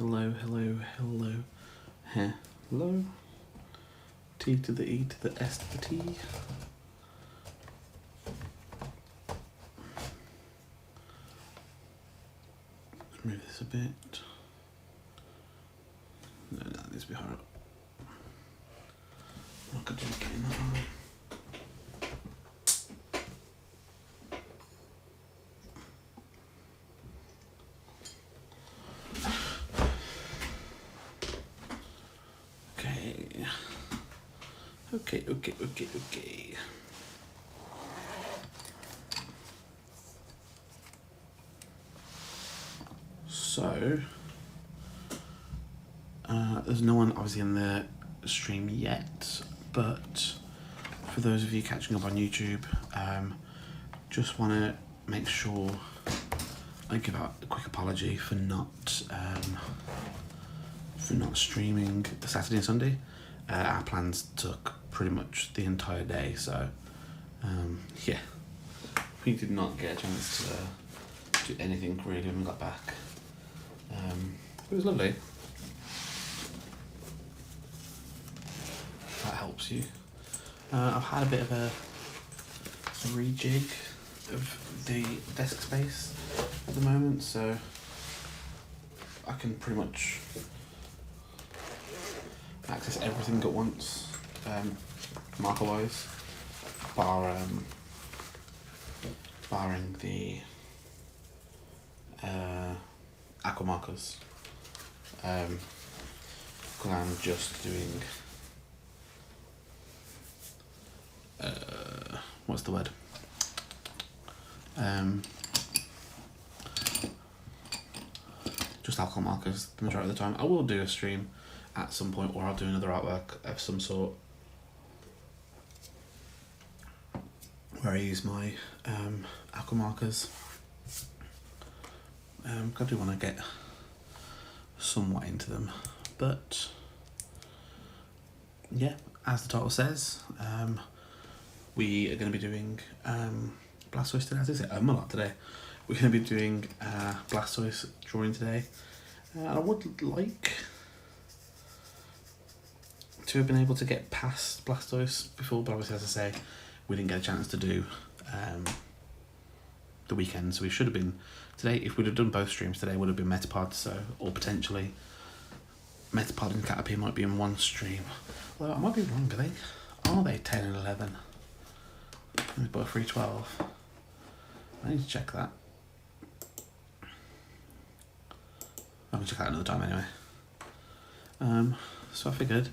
Hello, hello, hello. Hello. T to the E to the S to the T. Let's move this a bit. No, that needs to be higher up. I could do getting that on. Okay. So, there's no one obviously in the stream yet, but for those of you catching up on YouTube, just want to make sure I give out a quick apology for not streaming Saturday and Sunday. Our plans took pretty much the entire day, so yeah, we did not get a chance to do anything really when we got back. It was lovely. That helps you. I've had a bit of a rejig of the desk space at the moment, so I can pretty much access everything at once, marker wise, barring the aqua markers, because I'm just doing what's the word? Just alcohol markers the majority of the time. I will do a stream at some point, or I'll do another artwork of some sort where I use my aqua markers. I do want to get somewhat into them, but yeah, as the title says, we are going to be doing Blastoise today. As I say, a lot today. We're going to be doing Blastoise drawing today. I would like to have been able to get past Blastoise before, but obviously, as I say, we didn't get a chance to do the weekend, so we should have been today. If we'd have done both streams today, would have been Metapod, so, or potentially Metapod and Caterpie might be in one stream. Although I might be wrong, are they 10 and 11? But 312. I need to check that. I can check that another time anyway. So I figured,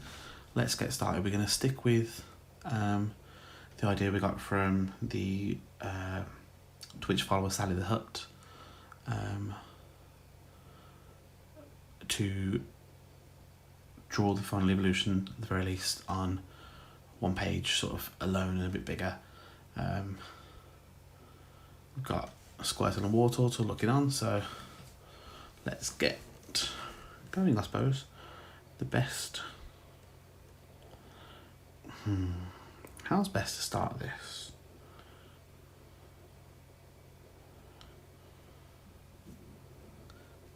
let's get started. We're going to stick with the idea we got from the Twitch follower Sally the Hut, to draw the final evolution at the very least on one page, sort of alone and a bit bigger. We've got a Squirtle and a Wartortle looking on, so let's get going, I suppose. The best... How's best to start this?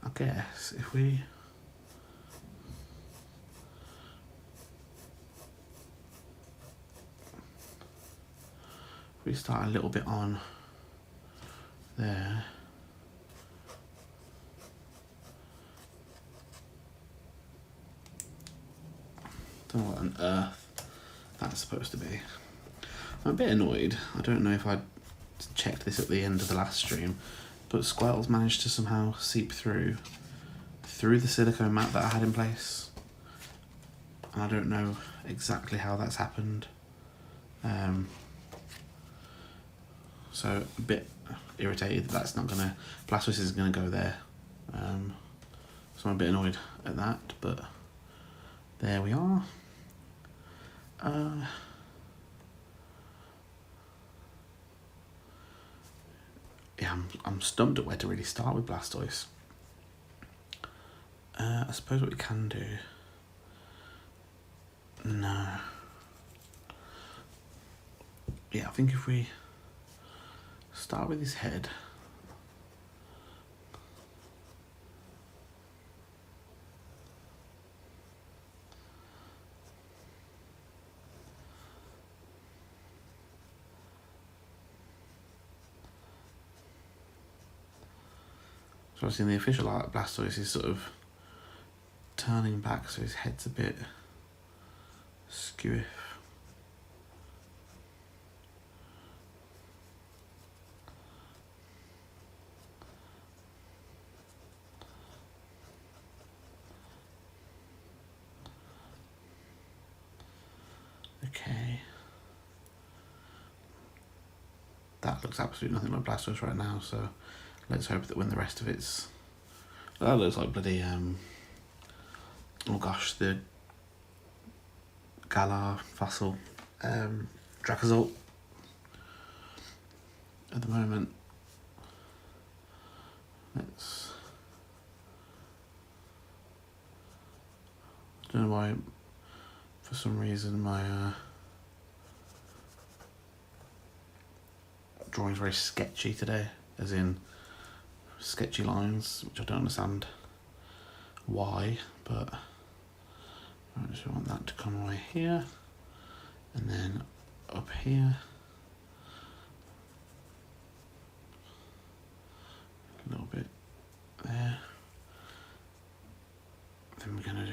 I guess if we... we start a little bit on there. Don't know what on earth that's supposed to be. I'm a bit annoyed. I don't know if I checked this at the end of the last stream, but Squirtle's managed to somehow seep through the silicone mat that I had in place. And I don't know exactly how that's happened. So a bit irritated that that's not gonna, Blastoise isn't gonna go there. So I'm a bit annoyed at that, but there we are. Yeah, I'm stumped at where to really start with Blastoise. I suppose what we can do... No. Yeah, I think if we start with his head. Obviously in the official art, Blastoise is sort of turning back, so his head's a bit skewiff. Okay. That looks absolutely nothing like Blastoise right now, so let's hope that when the rest of it's... That looks like bloody, oh gosh, the Galar fossil, Dracozolt at the moment. Let's... I don't know why, for some reason, my drawing's very sketchy today, as in sketchy lines, which I don't understand why, but I just want that to come away here, and then up here, a little bit there. Then we're gonna do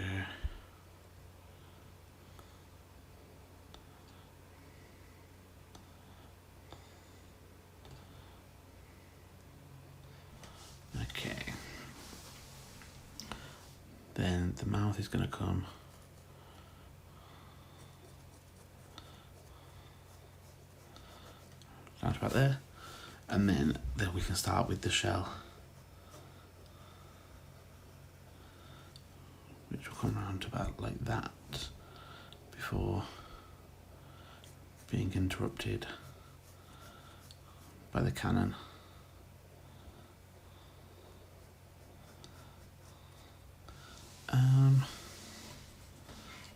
okay. Then the mouth is gonna come down to about there, and then we can start with the shell, which will come around to about like that before being interrupted by the cannon.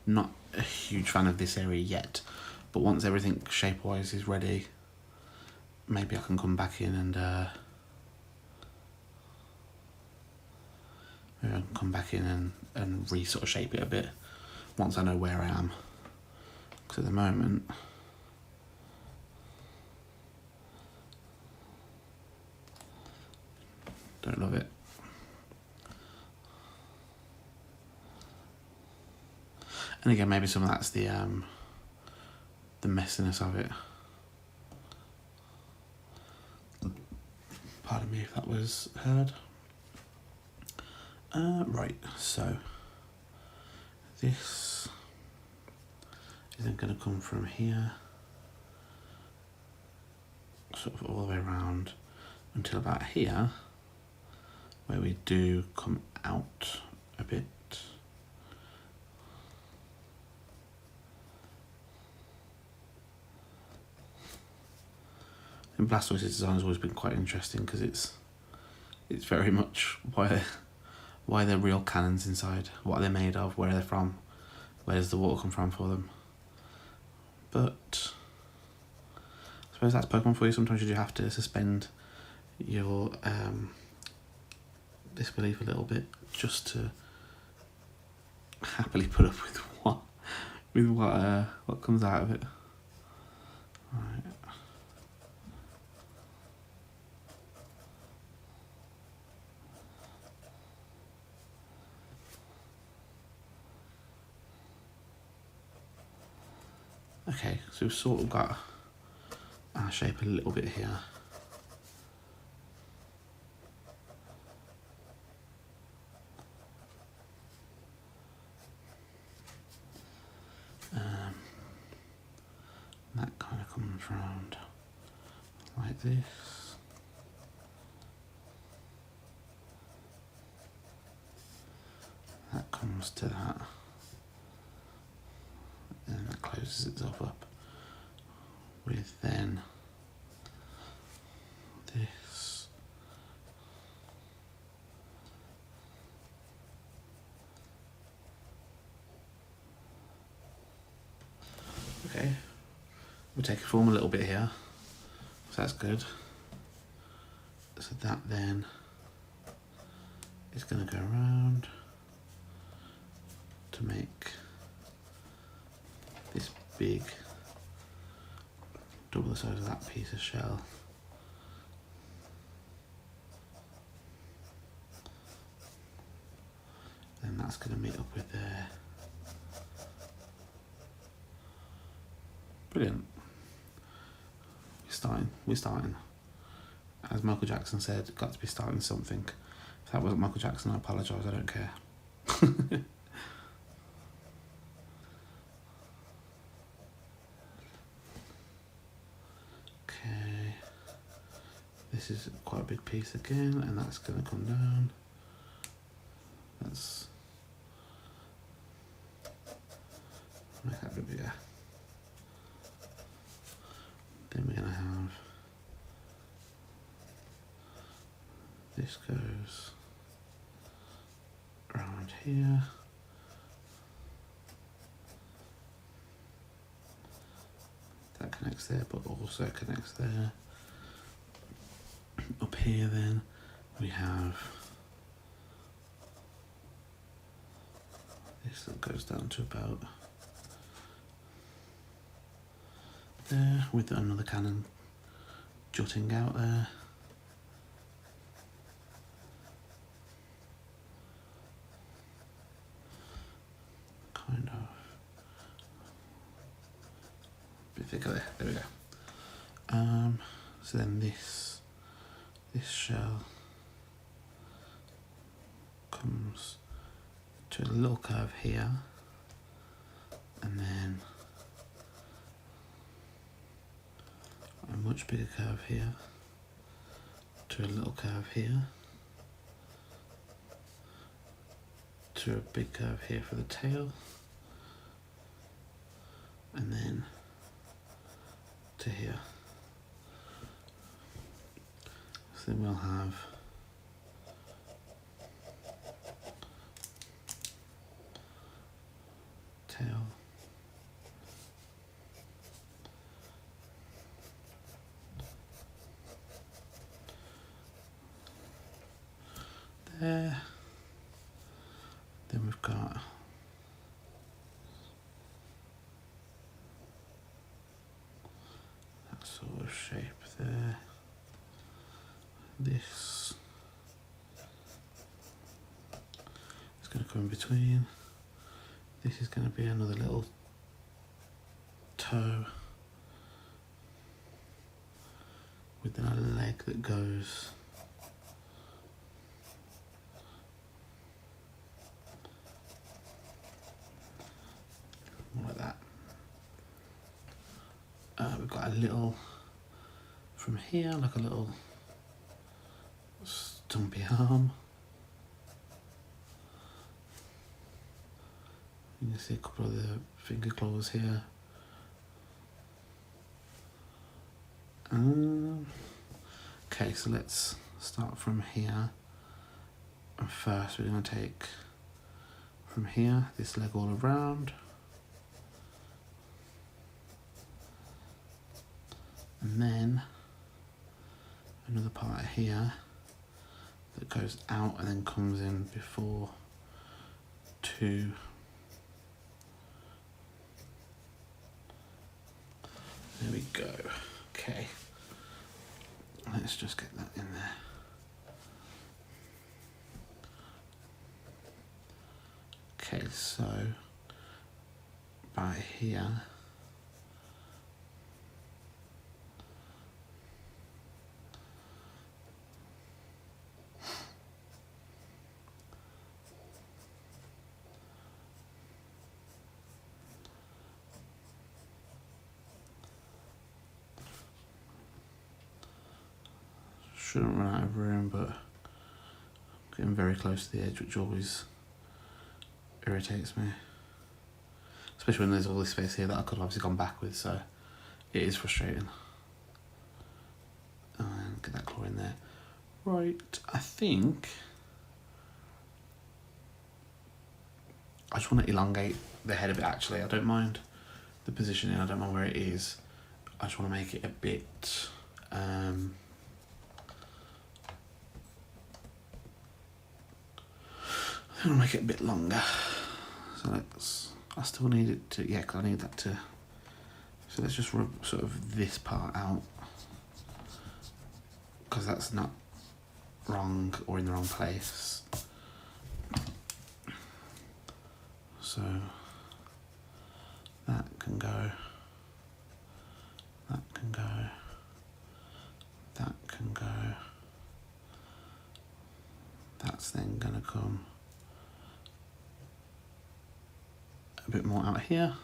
Not a huge fan of this area yet, but once everything shape-wise is ready, maybe I can come back in and sort of shape it a bit once I know where I am. Because at the moment, don't love it. And again, maybe some of that's the messiness of it. Pardon me if that was heard. Right, so this isn't going to come from here, sort of all the way around until about here, where we do come out a bit. And Blastoise's design has always been quite interesting because it's very much why they're real cannons inside, what are they made of, where are they from, where does the water come from for them. But I suppose that's Pokemon for you. Sometimes you do have to suspend your disbelief a little bit just to happily put up with what comes out of it. Right. Okay, so we've sort of got our shape a little bit here. That kind of comes round like this. That comes to that. And that closes itself up with then this. Okay, we'll take a form a little bit here, so that's good. So that then is going to go around to make this big, double the size of that piece of shell. then that's going to meet up with there. Brilliant. We're starting. As Michael Jackson said, got to be starting something. If that wasn't Michael Jackson, I apologise, I don't care. Okay. This is quite a big piece again, and that's going to come down. That's... make that a bit bigger. Then we're going to have... this goes around here. That connects there, but also connects there. Up here then, we have this that goes down to about there, with another cannon jutting out there. Kind of. A bit thicker there we go. So then this shell comes to a little curve here, and then a much bigger curve here, to a little curve here, to a big curve here for the tail, and then to here. So then we'll have tail, there, then we've got that sort of shape there. This is going to come in between. This is going to be another little toe with then a leg that goes like that. We've got a little from here, like a little stumpy arm. You can see a couple of the finger claws here. Okay, so let's start from here. And first we're going to take from here this leg all around. And then another part here that goes out and then comes in before to there we go. Okay, let's just get that in there. Okay, so by here shouldn't run out of room, but getting very close to the edge, which always irritates me. Especially when there's all this space here that I could have obviously gone back with, so it is frustrating. And get that claw in there. Right, I think I just want to elongate the head a bit actually. I don't mind the positioning, I don't mind where it is. I just want to make it a bit I want to make it a bit longer. So I still need it to, yeah, because I need that to, so let's just rub sort of this part out, because that's not wrong or in the wrong place. So that can go, that can go, that can go. That's then going to come a bit more out here.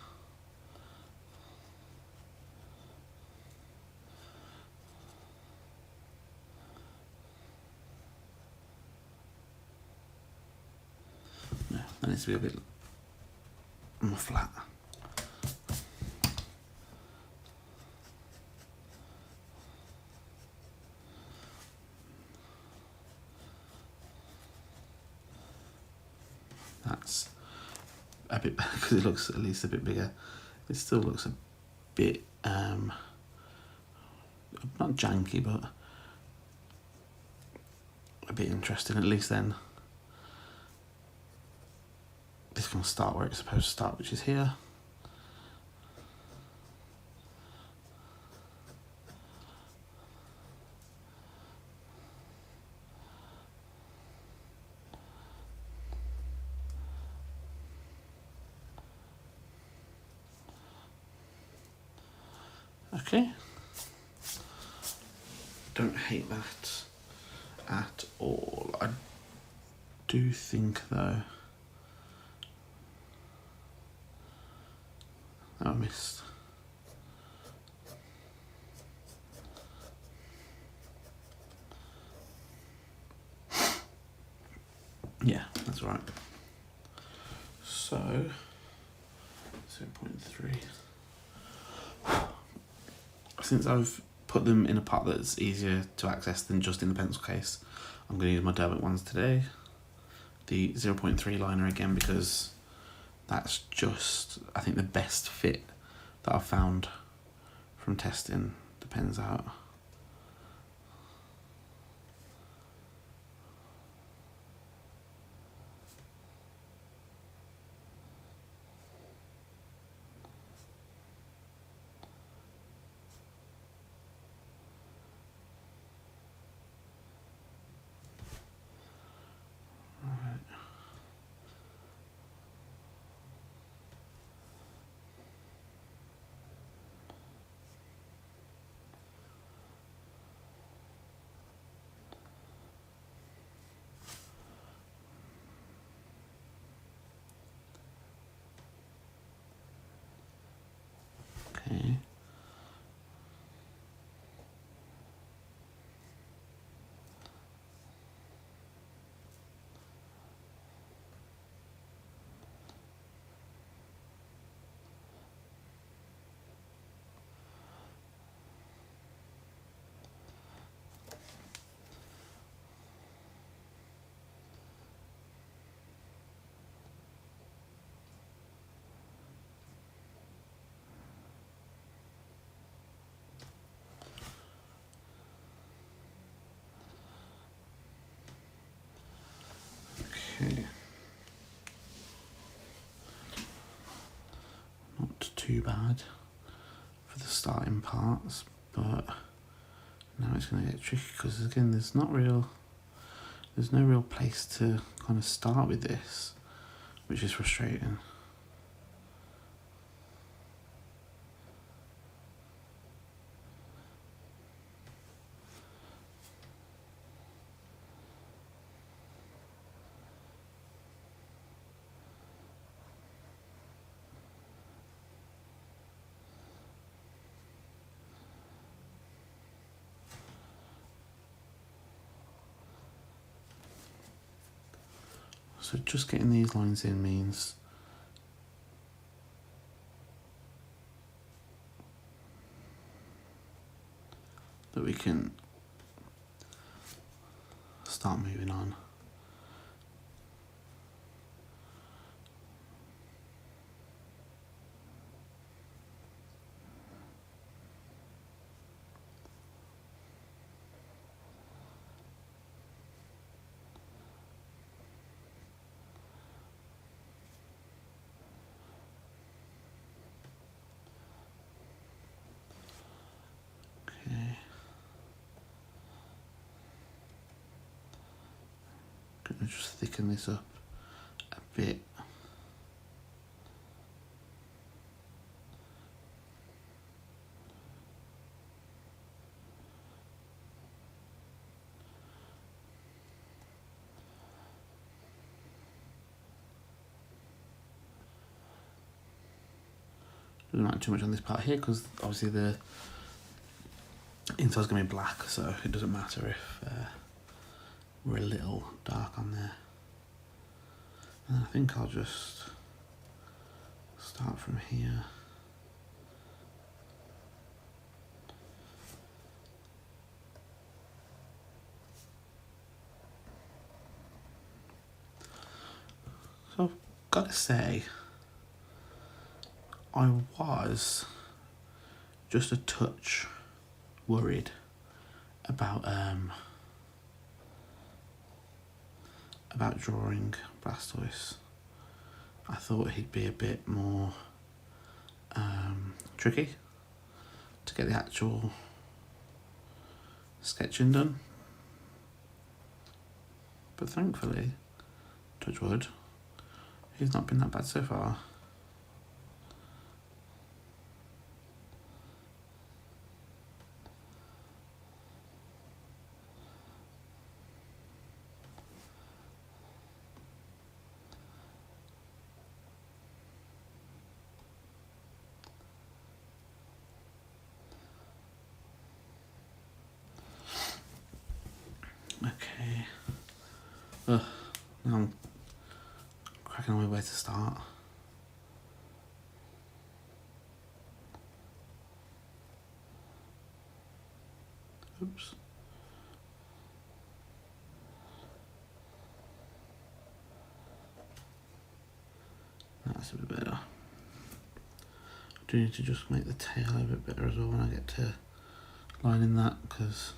No, that needs to be a bit more flat. That's a bit, because it looks at least a bit bigger. It still looks a bit, not janky, but a bit interesting. At least then this can start where it's supposed to start, which is here. Okay. Don't hate that at all. I do think though, I missed. Yeah, that's right. So 0.3. Since I've put them in a pot that's easier to access than just in the pencil case, I'm going to use my Derwent ones today. The 0.3 liner again, because that's just, I think, the best fit that I've found from testing the pens out. Okay. Okay. Not too bad for the starting parts, but now it's going to get tricky because again, there's no real place to kind of start with this, which is frustrating. So just getting these lines in means that we can start moving on. Okay. Gonna just thicken this up a bit. doing not too much on this part here because obviously the inside's going to be black, so it doesn't matter if we're a little dark on there. And I think I'll just start from here. So I've got to say, I was just a touch worried about drawing Blastoise. I thought he'd be a bit more tricky to get the actual sketching done, but thankfully, touch wood, he's not been that bad so far. Okay. Now I'm cracking on my way to start. Oops. That's a bit better. I do need to just make the tail a bit better as well when I get to lining that, because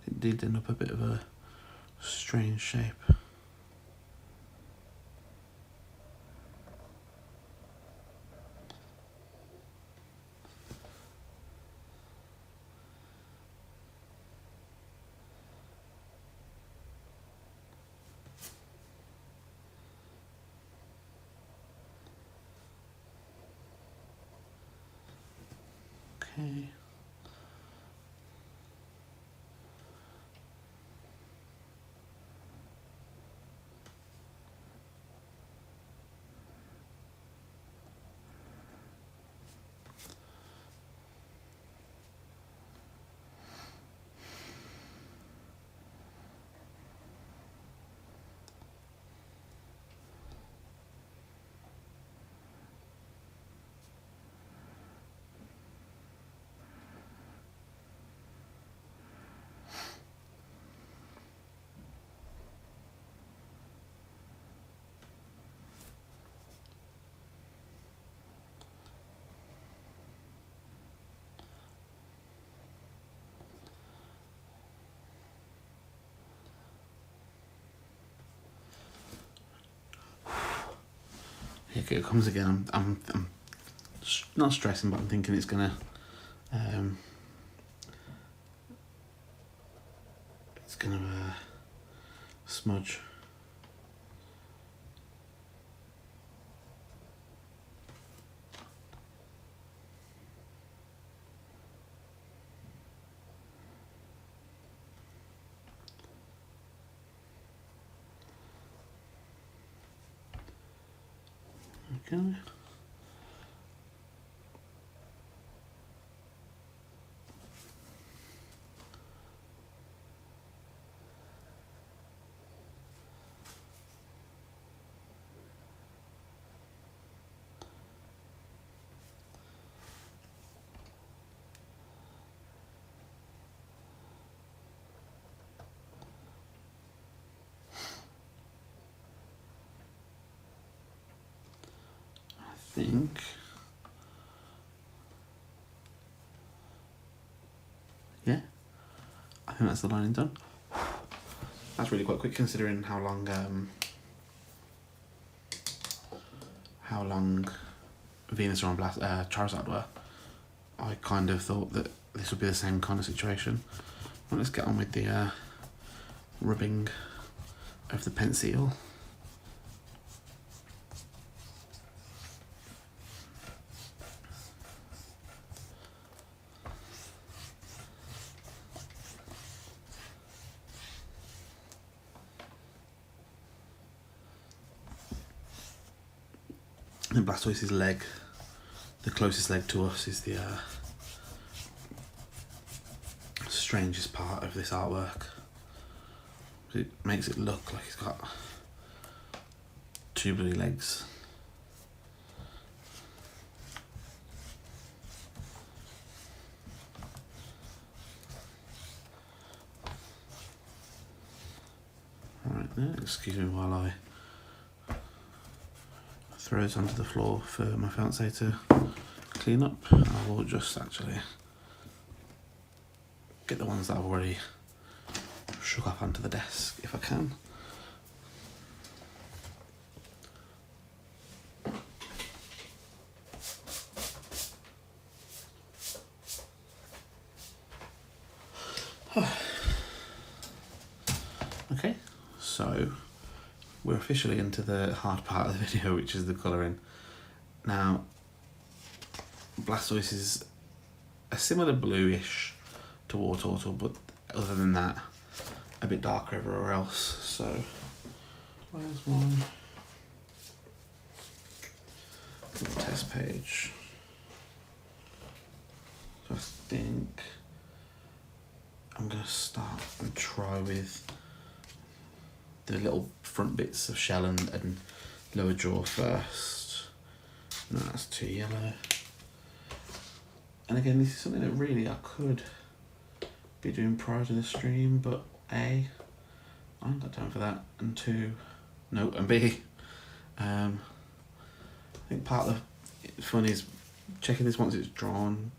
it did end up a bit of a strange shape. Okay. Here it comes again. I'm not stressing, but I'm thinking it's gonna smudge. Okay. I think I think that's the lining done. That's really quite quick considering how long Venusaur and Charizard were. I kind of thought that this would be the same kind of situation. Well, let's get on with the rubbing of the pencil. And Blastoise's leg, the closest leg to us, is the strangest part of this artwork. It makes it look like he's got 2 bloody legs. Alright, excuse me while I throw it onto the floor for my fiance to clean up. I will just actually get the ones that I've already shook up onto the desk if I can. Okay, so we're officially into the hard part of the video, which is the colouring. Now, Blastoise is a similar bluish to Wartortle, but other than that, a bit darker everywhere else. So, where's my little test page? So I think I'm going to start and try with the little front bits of shell and lower jaw first. No, that's too yellow. And again, this is something that really I could be doing prior to the stream, but A, I ain't got time for that, and 2, no, and B, I think part of the fun is checking this once it's drawn,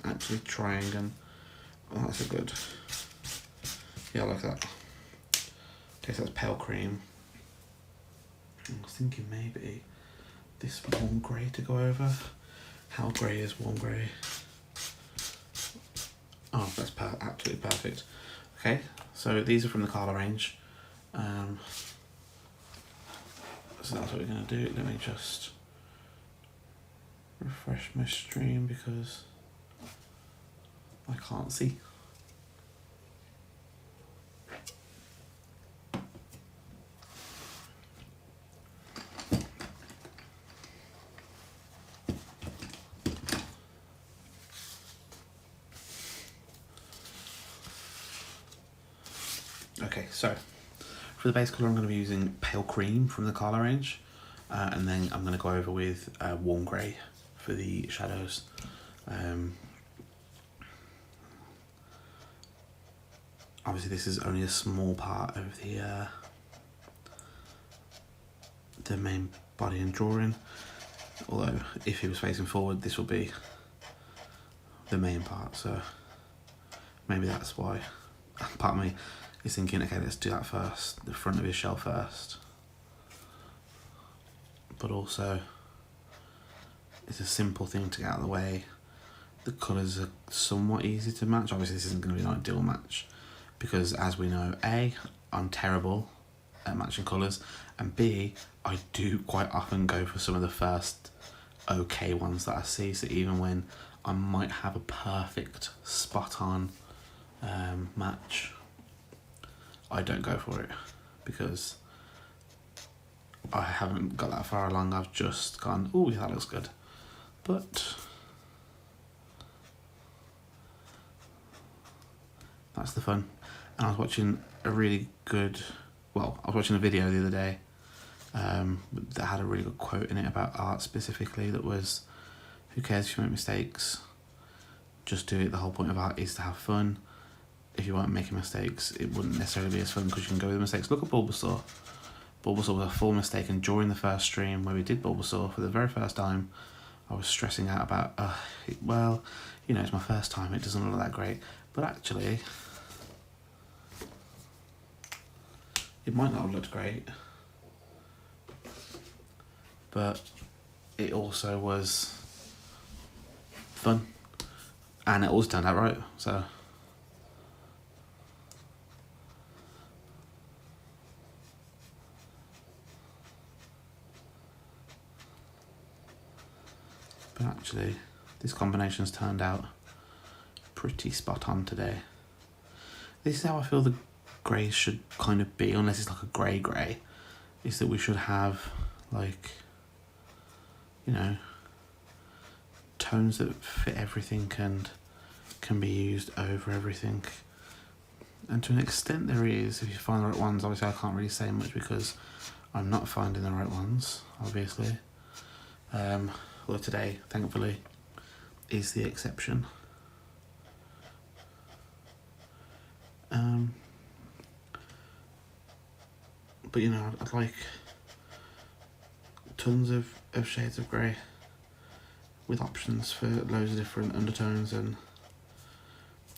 actually trying, and oh, that's a good, yeah, I like that. Okay, so that's pale cream. I was thinking maybe this warm grey to go over. How grey is warm grey? Oh, that's absolutely perfect. Okay, so these are from the colour range. So that's what we're going to do. Let me just refresh my stream because I can't see. Okay, so for the base colour I'm going to be using pale cream from the colour range, and then I'm going to go over with warm grey for the shadows. Obviously this is only a small part of the main body and drawing, although if he was facing forward this will be the main part, so maybe that's why part of me is thinking, okay, let's do that first, the front of his shell first. But also, it's a simple thing to get out of the way. The colours are somewhat easy to match. Obviously this isn't going to be an ideal match, because as we know, A, I'm terrible at matching colours, and B, I do quite often go for some of the first okay ones that I see, so even when I might have a perfect spot on match, I don't go for it because I haven't got that far along. I've just gone, oh yeah, that looks good, but that's the fun. And I was watching a really good, well, I was watching a video the other day that had a really good quote in it about art specifically, that was, who cares if you make mistakes, just do it. The whole point of art is to have fun. If you weren't making mistakes, it wouldn't necessarily be as fun because you can go with the mistakes. Look at Bulbasaur. Bulbasaur was a full mistake, and during the first stream where we did Bulbasaur for the very first time, I was stressing out about, well, you know, it's my first time, it doesn't look that great. But actually, it might not have looked great, but it also was fun, and it also turned out right, so. But actually, this combination's turned out pretty spot on today. This is how I feel the greys should kind of be, unless it's like a grey, is that we should have like you know, tones that fit everything and can be used over everything. And to an extent there is, if you find the right ones. Obviously I can't really say much because I'm not finding the right ones, obviously. Well, today, thankfully, is the exception. But you know, I'd like tons of shades of grey with options for loads of different undertones, and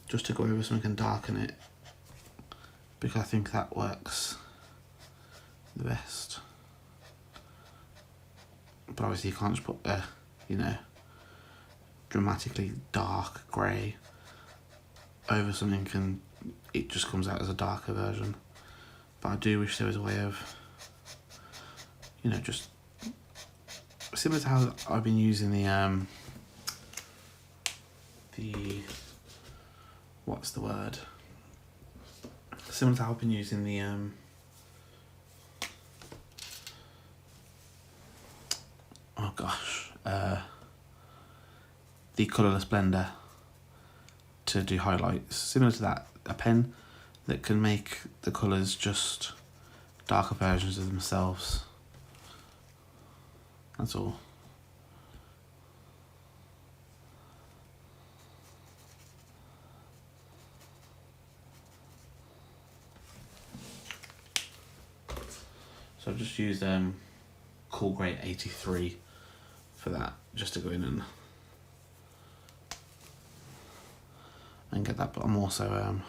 just to go over something and darken it, because I think that works the best. But obviously you can't just put a, you know, dramatically dark grey over something and it just comes out as a darker version. But I do wish there was a way of, you know, just similar to how I've been using the what's the word? Similar to how I've been using the oh gosh, the colourless blender to do highlights. Similar to that, a pen that can make the colours just darker versions of themselves. That's all. So I've just used Cool Grey 83 for that, just to go in and get that. But I'm also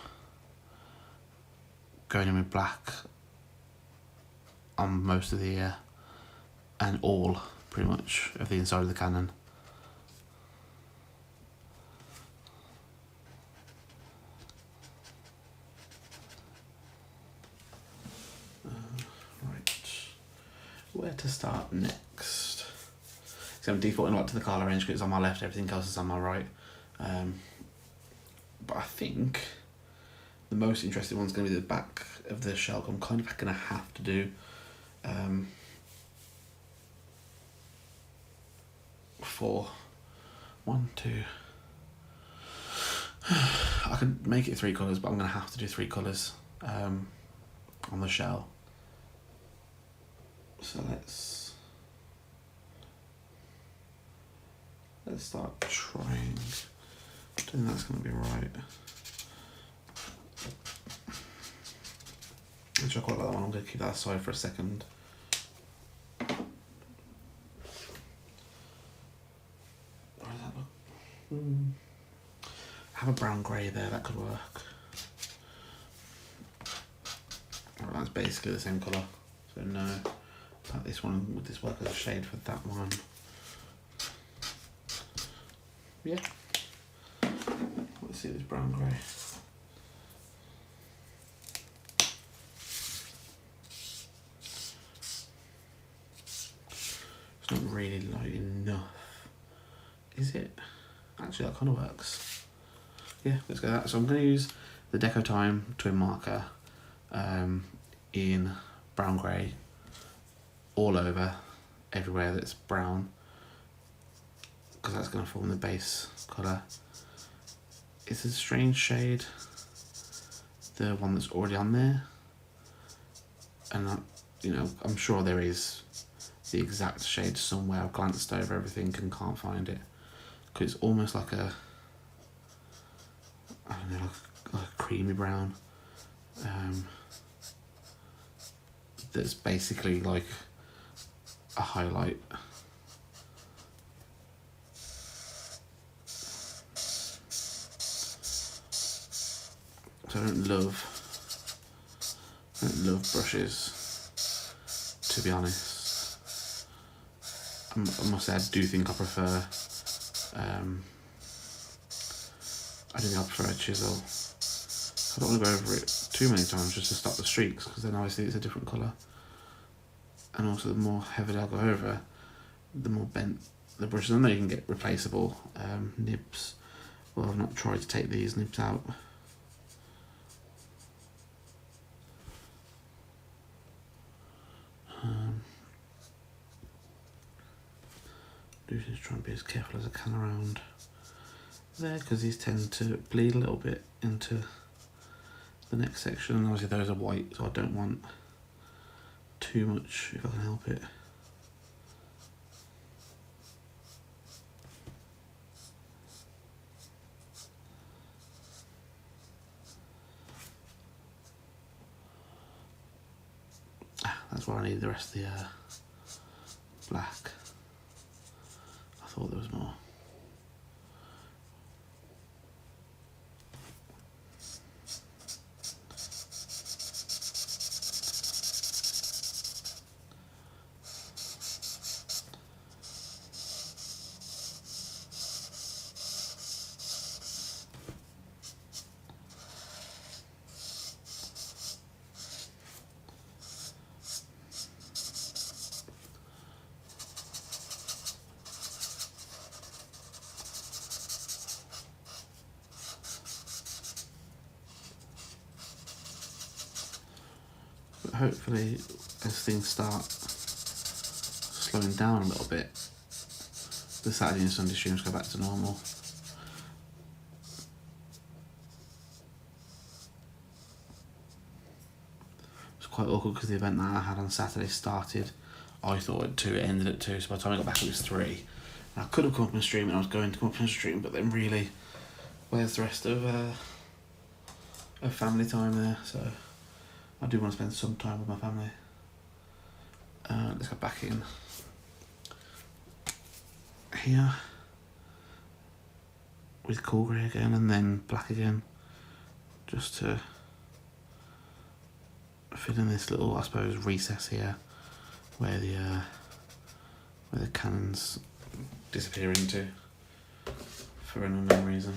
going in with black on most of the ear and all, pretty much, of the inside of the cannon. Where to start next? So I'm defaulting a lot to the colour range because it's on my left, everything else is on my right. But I think the most interesting one's going to be the back of the shell. I'm kind of going to have to do four. 1, 2. I could make it 3 colours, but I'm going to have to do 3 colours on the shell. So let's start trying. I don't think that's going to be right. Actually, I quite like that one. I'm going to keep that aside for a second. How does that look? Have a brown grey there, that could work. Right, that's basically the same colour, so no. But this one, would this work as a shade for that one? Yeah. Let's see this brown grey. It's not really light enough, is it? Actually, that kind of works. Yeah, let's go with that. So I'm going to use the Deco Time twin marker in brown grey all over, everywhere that's brown, because that's going to form the base colour. It's a strange shade, the one that's already on there, and you know, I'm sure there is the exact shade somewhere. I've glanced over everything and can't find it, because it's almost like a, I don't know, like a creamy brown that's basically like a highlight. So I don't love brushes, to be honest. I must say I do think I prefer a chisel. I don't want to go over it too many times just to stop the streaks, because then obviously it's a different colour. And also the more heavily I go over, the more bent the brushes. I know you can get replaceable nibs. Well, I've not tried to take these nibs out. just trying to be as careful as I can around there, because these tend to bleed a little bit into the next section, and obviously those are white, so I don't want too much if I can help it. That's where I need the rest of the black. I thought there was more. But hopefully, as things start slowing down a little bit, the Saturday and Sunday streams go back to normal. It's quite awkward because the event that I had on Saturday started, I thought at 2, it ended at 2, so by the time I got back it was 3. And I could have come up and stream, and I was going to come up and stream, but then really, where's the rest of family time there? So I do want to spend some time with my family. Let's go back in here with cool grey again, and then black again, just to fill in this little, I suppose, recess here where the cannons disappear into for an unknown reason.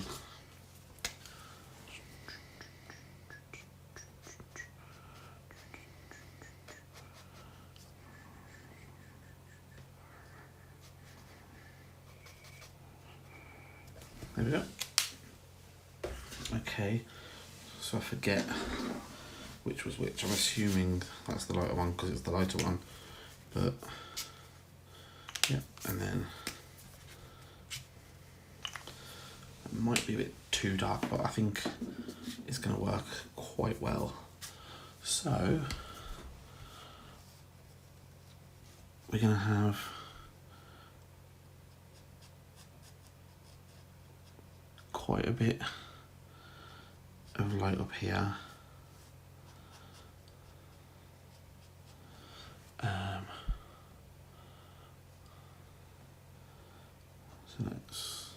There we go. Okay, so I forget which was which. I'm assuming that's the lighter one because it's the lighter one, but yeah, and then it might be a bit too dark, but I think it's going to work quite well. So we're going to have quite a bit of light up here. So let's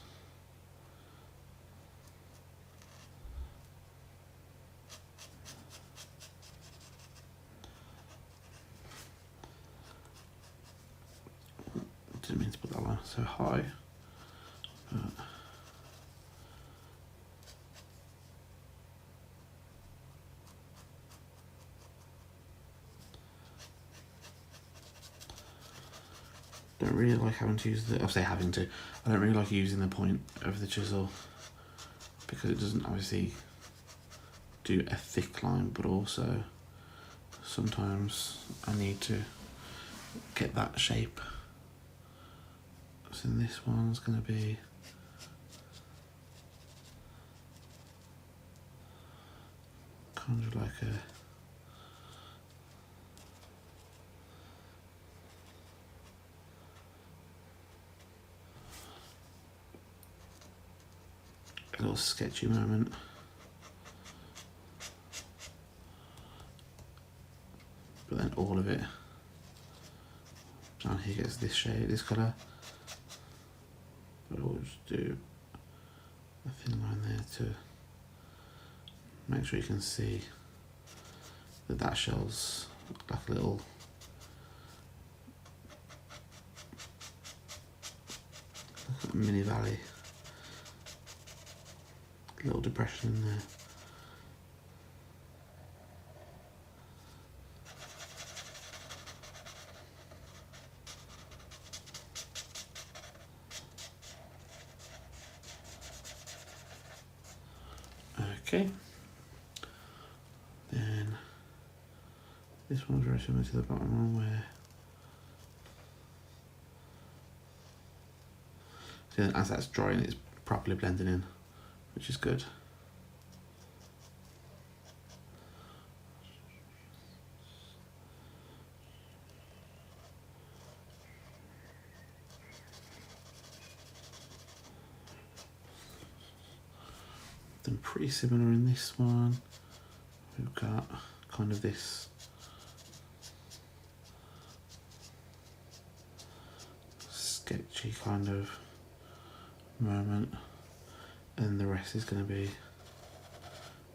didn't mean to put that one so high, but don't really like having to use the, I don't really like using the point of the chisel because it doesn't obviously do a thick line, but also sometimes I need to get that shape. So this one's going to be kind of like a little sketchy moment. But then all of it down here gets this shade, this colour. But I'll just do a thin line there to make sure you can see that that shell's like a little mini valley. Little depression in there. Okay. Then this one's very similar to the bottom one where Then as that's drying, it's properly blending in, which is good. Then pretty similar in this one. We've got kind of this sketchy kind of moment, and the rest is going to be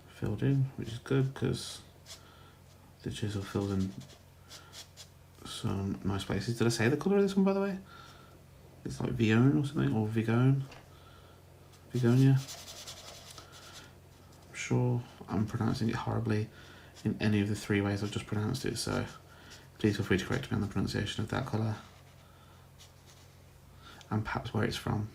filled in, which is good because the chisel filled in some nice places. Did I say the colour of this one, by the way? It's like Vione or something, or Vigone. Vigonia. I'm sure I'm pronouncing it horribly in any of the 3 ways I've just pronounced it, so please feel free to correct me on the pronunciation of that colour and perhaps where it's from.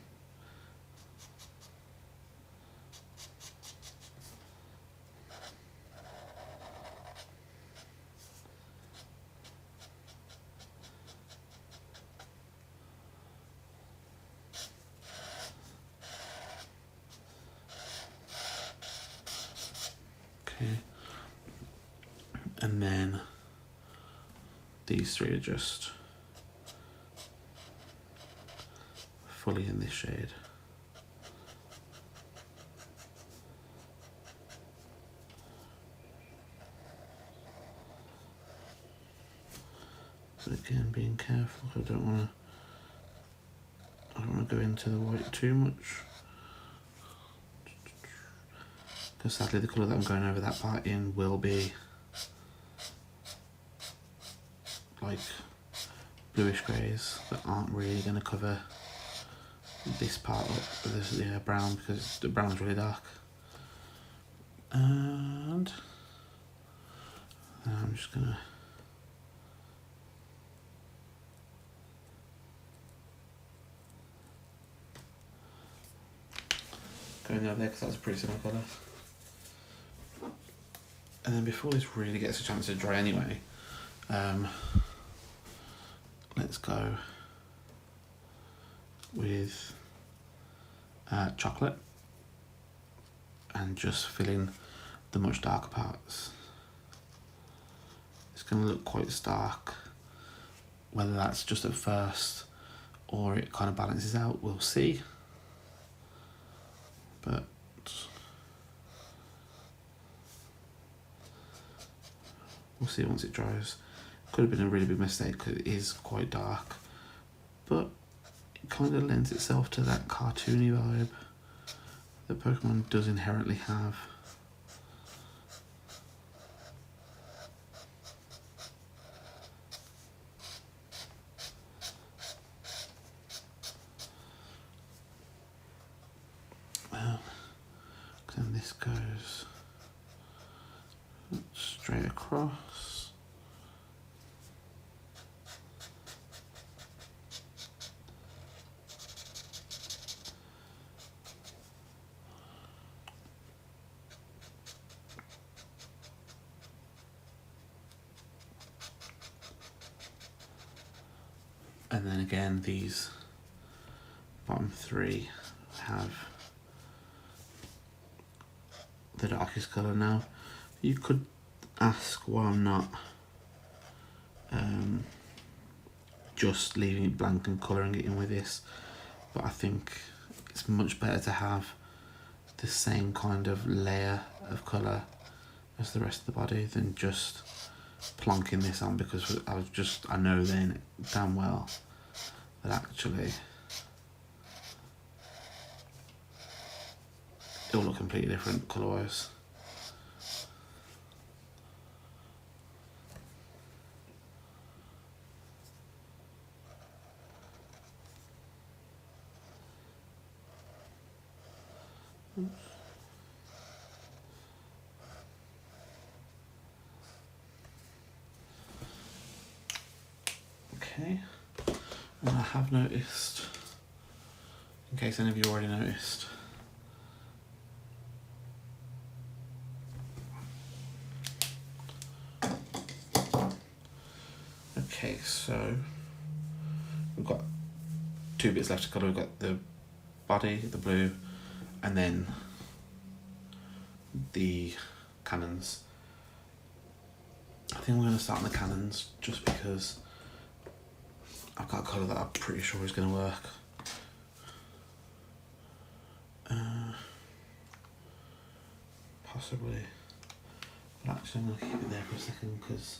Okay, and then these 3 are just fully in this shade. So again, being careful, I don't want to go into the white too much, because sadly the colour that I'm going over that part in will be like bluish greys that aren't really going to cover this part up with this brown, because the brown's really dark. And I'm just going to go in there because that's a pretty similar colour. And then before this really gets a chance to dry anyway, let's go with chocolate and just fill in the much darker parts. It's going to look quite stark. Whether that's just at first or it kind of balances out, we'll see. But we'll see once it dries. Could have been a really big mistake because it is quite dark, but it kind of lends itself to that cartoony vibe that Pokemon does inherently have. Then this goes straight across. And then again, these bottom 3 have the darkest colour now. You could ask why I'm not just leaving it blank and colouring it in with this, but I think it's much better to have the same kind of layer of colour as the rest of the body than just plonking this on, because I know then damn well that actually it'll look completely different colour-wise. Okay, and I have noticed, in case any of you already noticed, okay, so we've got 2 bits left to colour. We've got the body, the blue, and then the cannons. I think we're going to start on the cannons just because I've got a colour that I'm pretty sure is going to work. Possibly. But actually I'm going to keep it there for a second because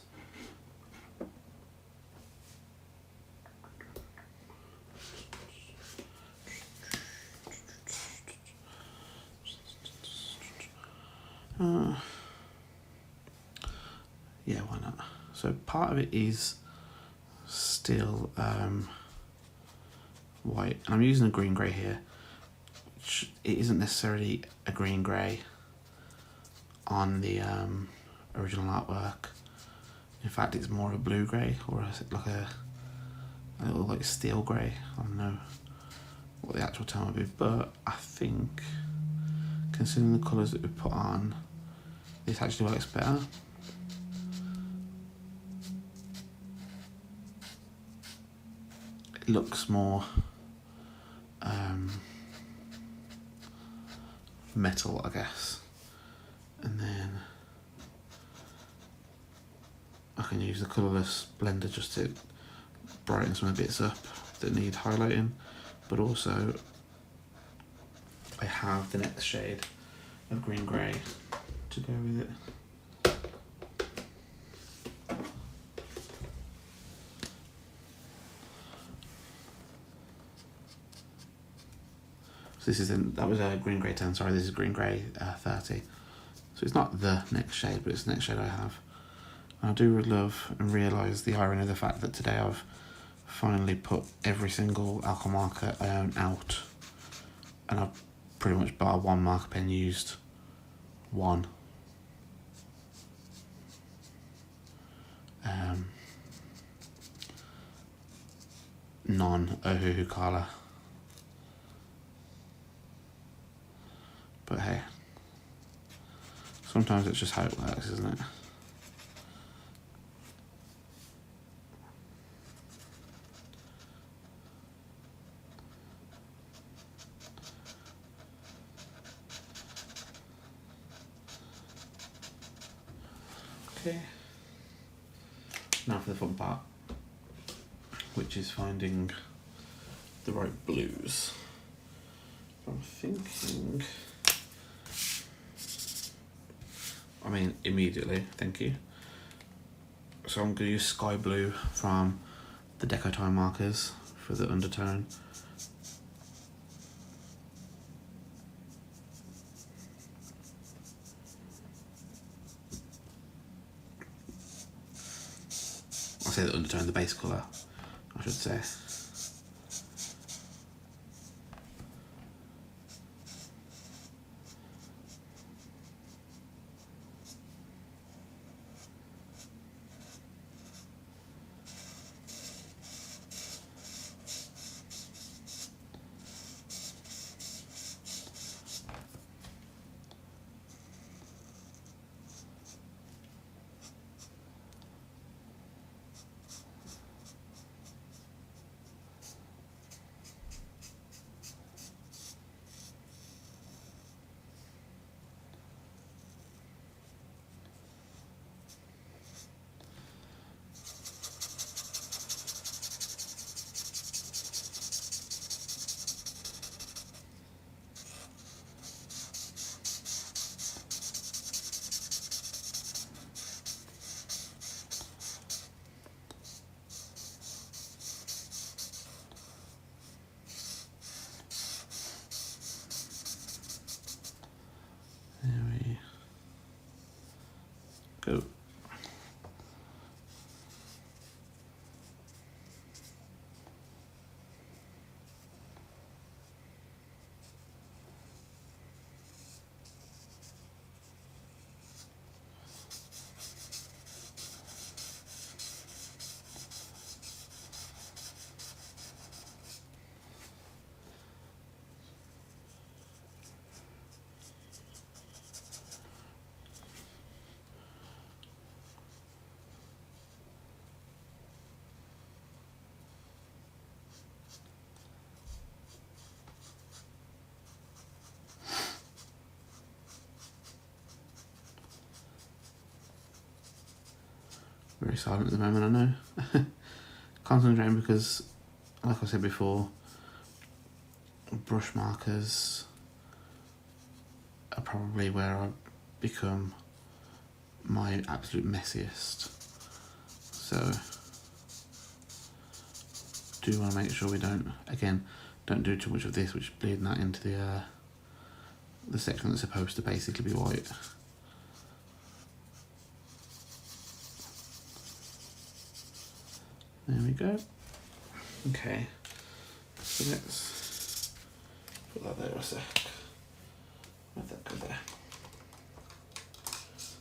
yeah, why not? So part of it is still white, and I'm using a green grey here, which it isn't necessarily a green grey on the original artwork. In fact, it's more of a blue grey, or like a little like steel grey. I don't know what the actual term would be, but I think considering the colours that we put on, this actually works better. It looks more metal, I guess. And then I can use the colourless blender just to brighten some of the bits up that need highlighting, but also I have the next shade of green grey to go with it. So this is that was a green grey 10, sorry, this is green grey 30. So it's not the next shade, but it's the next shade I have. And I do love and realise the irony of the fact that today I've finally put every single alcohol marker I own out, and I've pretty much bar one marker pen used one. Non-Ohuhu colour. But hey, sometimes it's just how it works, isn't it? Okay, now for the fun part, which is finding the right blues. I'm thinking, I mean immediately, thank you. So I'm going to use sky blue from the Deco Time markers for the undertone. I say the undertone, the base colour, I should say. Very silent at the moment, I know. Concentrating because, like I said before, brush markers are probably where I become my absolute messiest. So, do want to make sure we don't do too much of this, which is bleeding that into the section that's supposed to basically be white. There we go. Okay, so let's put that there a sec. Let that go there.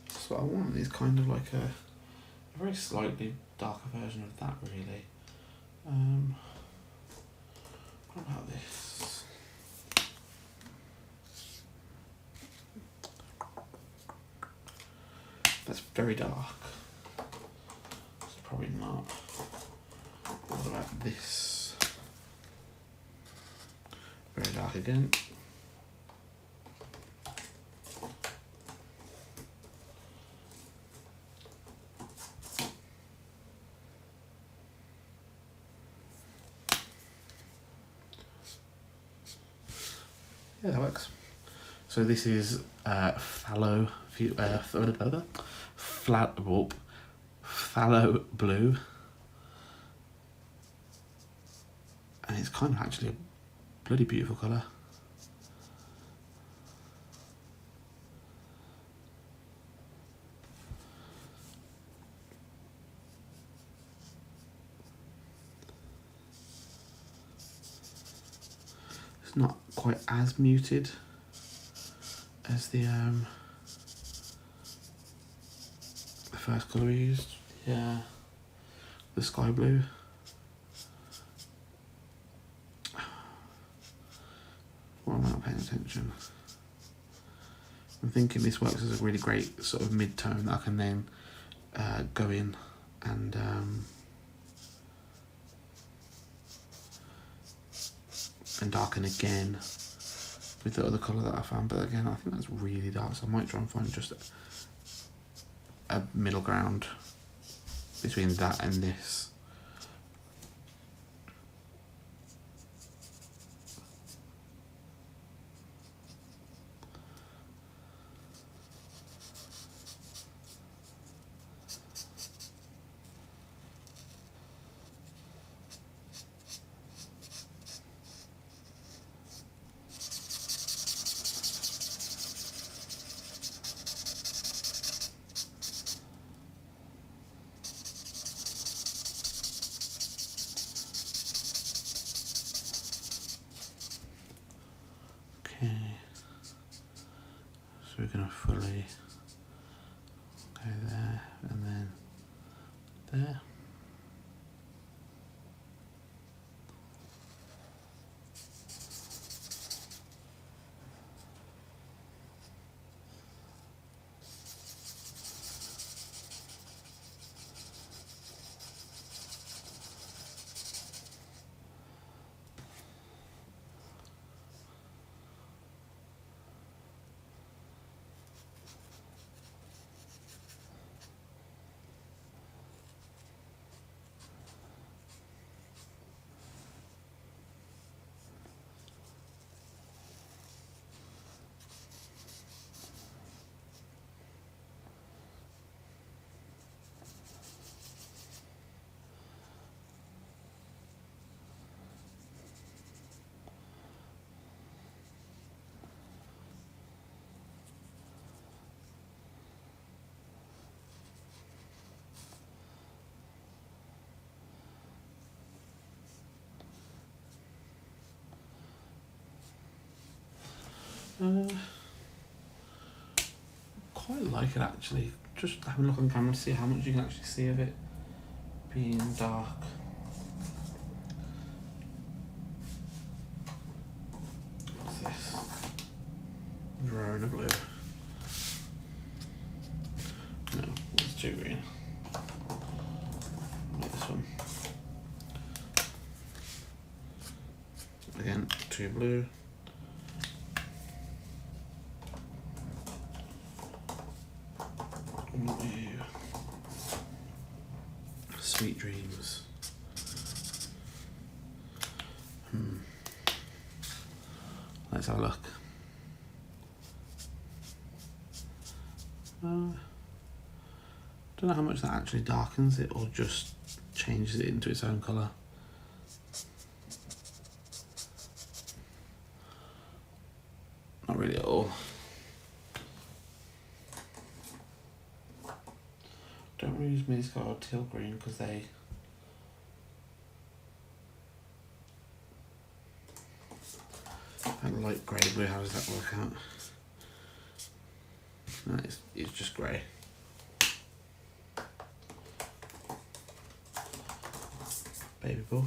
So what I want is kind of like a very slightly darker version of that, really. What about this? That's very dark. It's probably not. What about this? Very dark again. Yeah, that works. So this is phthalo blue, and it's kind of actually a bloody beautiful colour. It's not quite as muted as the first colour we used. Yeah, the sky blue. Why am I not paying attention? I'm thinking this works as a really great sort of mid-tone that I can then go in and darken again with the other colour that I found. But again, I think that's really dark, so I might try and find just a middle ground between that and this. Okay, so we're going to fully go there and then there. Quite like it actually. Just have a look on camera to see how much you can actually see of it being dark. What's this? Verona blue. No, it's too green. Like this one. Again, too blue. Sweet dreams. Let's have a look. Don't know how much that actually darkens it or just changes it into its own colour. Not really at all. Don't really use Mini Sky or Teal Green because they and light grey blue. How does that work out? No, it's just grey. Baby boy.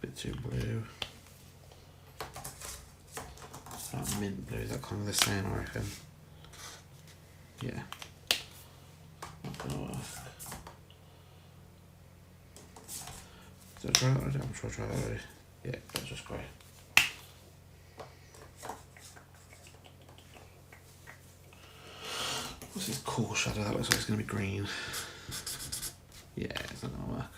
Bit too blue. That mint blue, is that kind of the same, I reckon? Yeah. Not gonna work. Did I try that already? I'm sure I tried that already. Yeah, that's just grey. What's this cool shadow? That looks like it's going to be green. Yeah, it's not going to work.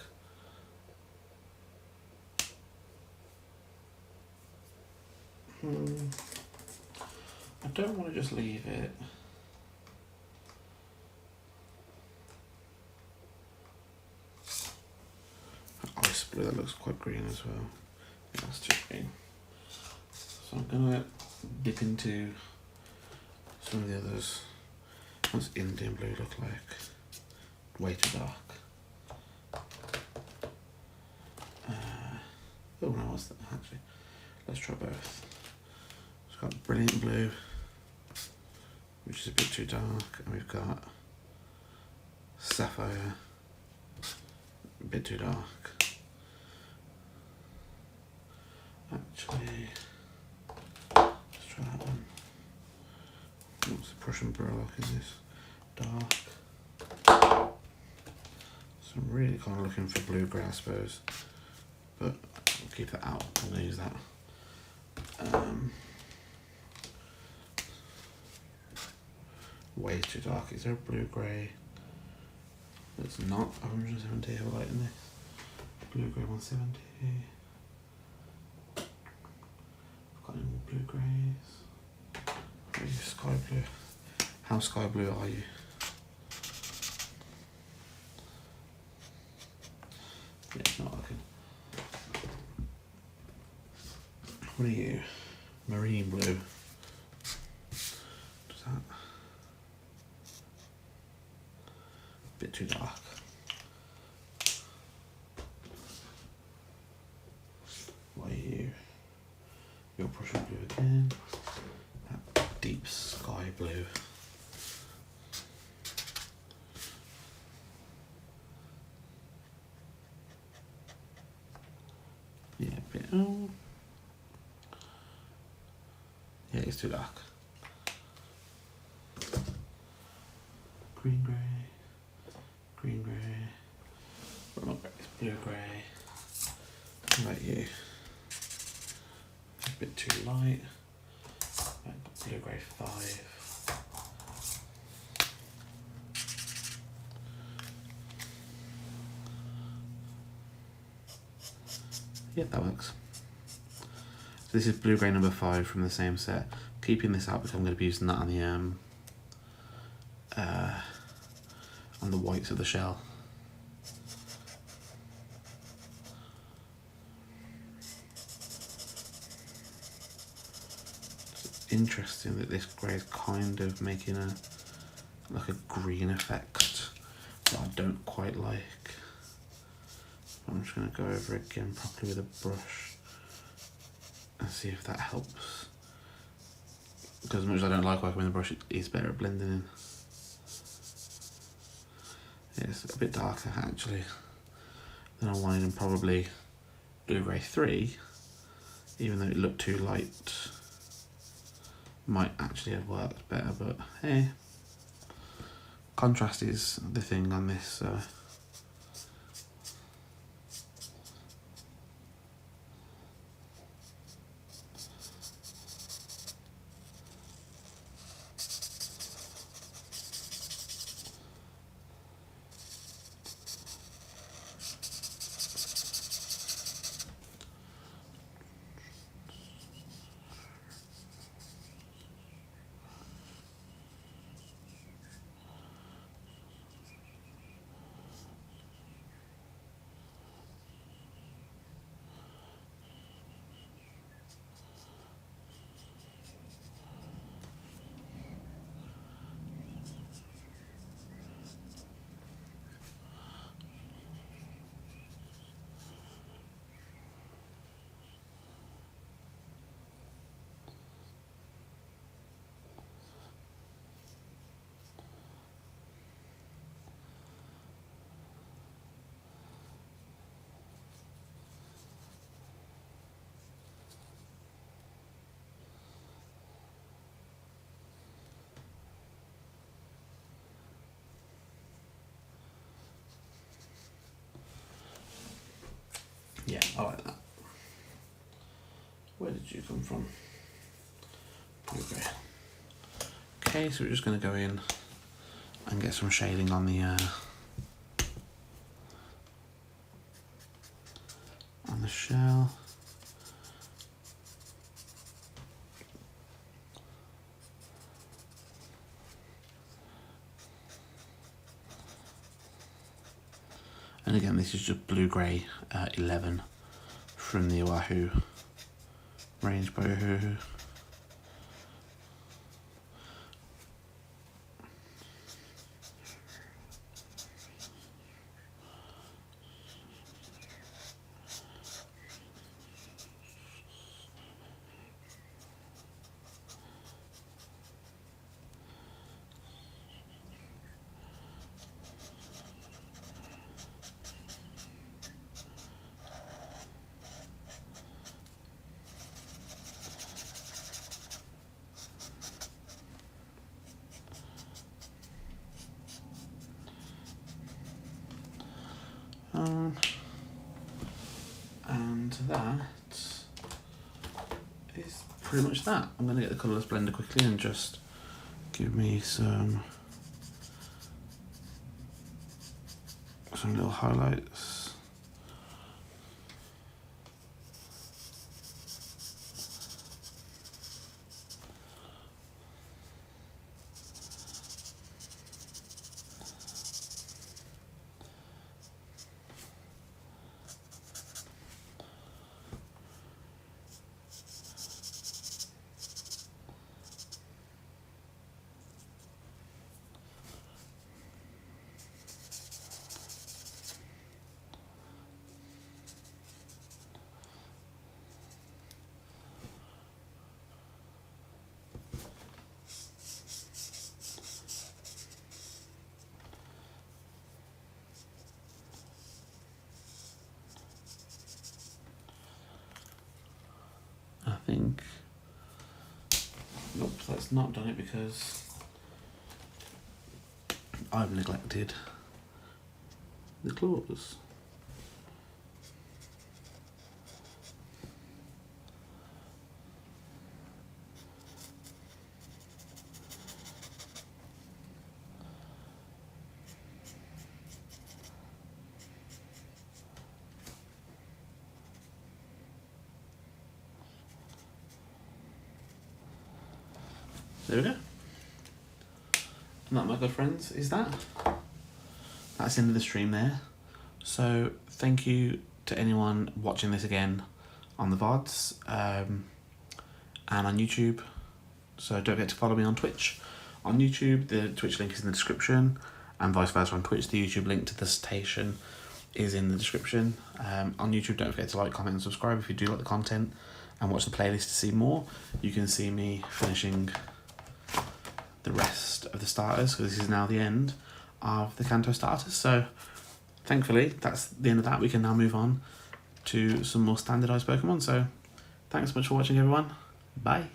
I don't want to just leave it. Ice blue, that looks quite green as well. Yeah, that's too green. So I'm going to dip into some of the others. What's Indian blue look like? Way too dark. Oh no, what's that actually? Let's try both. It's got brilliant blue, which is a bit too dark, and we've got sapphire, a bit too dark. Actually, let's try that one. What's the Prussian burlap in this? Dark. So I'm really kind of looking for blue grey, I suppose, but I'll keep that out. I'm going to use that. Way too dark. Is there a blue grey that's not 170? Have a light in this. Blue grey 170. I've got any more blue greys. Sky blue. How sky blue are you? Yeah, it's not looking. What are you? Marine blue. Does that? Bit too dark. What are you? You're Prussian blue again. That deep sky blue. Yeah, a bit. Oh. Yeah, it's too dark. Green grey. Green grey. Well, not grey, it's blue grey. What about you? A bit too light. Blue grey 5. Yeah, that works. So this is blue grey number 5 from the same set. Keeping this out because I'm going to be using that on the whites of the shell. It's interesting that this grey is kind of making a green effect that I don't quite like. I'm just going to go over it again properly with a brush and see if that helps. Because as much as I don't like working with a brush, it is better at blending in. Yeah, it's a bit darker actually than I wanted, and probably blue grey 3, even though it looked too light, might actually have worked better, but hey, contrast is the thing on this, so. Where did you come from? Okay. Okay, so we're just going to go in and get some shading on the shell. And again, this is just blue-grey 11 from the Oahu range by Oahu. And that is pretty much that. I'm going to get the colourless blender quickly and just give me some little highlights. I think, nope, that's not done it because I've neglected the claws. There we go. And that, my good friends, is that. That's the end of the stream there. So thank you to anyone watching this again on the VODs and on YouTube. So don't forget to follow me on Twitch. On YouTube, the Twitch link is in the description, and vice versa on Twitch. The YouTube link to the station is in the description. On YouTube, don't forget to like, comment and subscribe if you do like the content, and watch the playlist to see more. You can see me finishing the rest of the starters, because this is now the end of the Kanto starters. So thankfully that's the end of that. We can now move on to some more standardized Pokemon. So thanks so much for watching, everyone. Bye.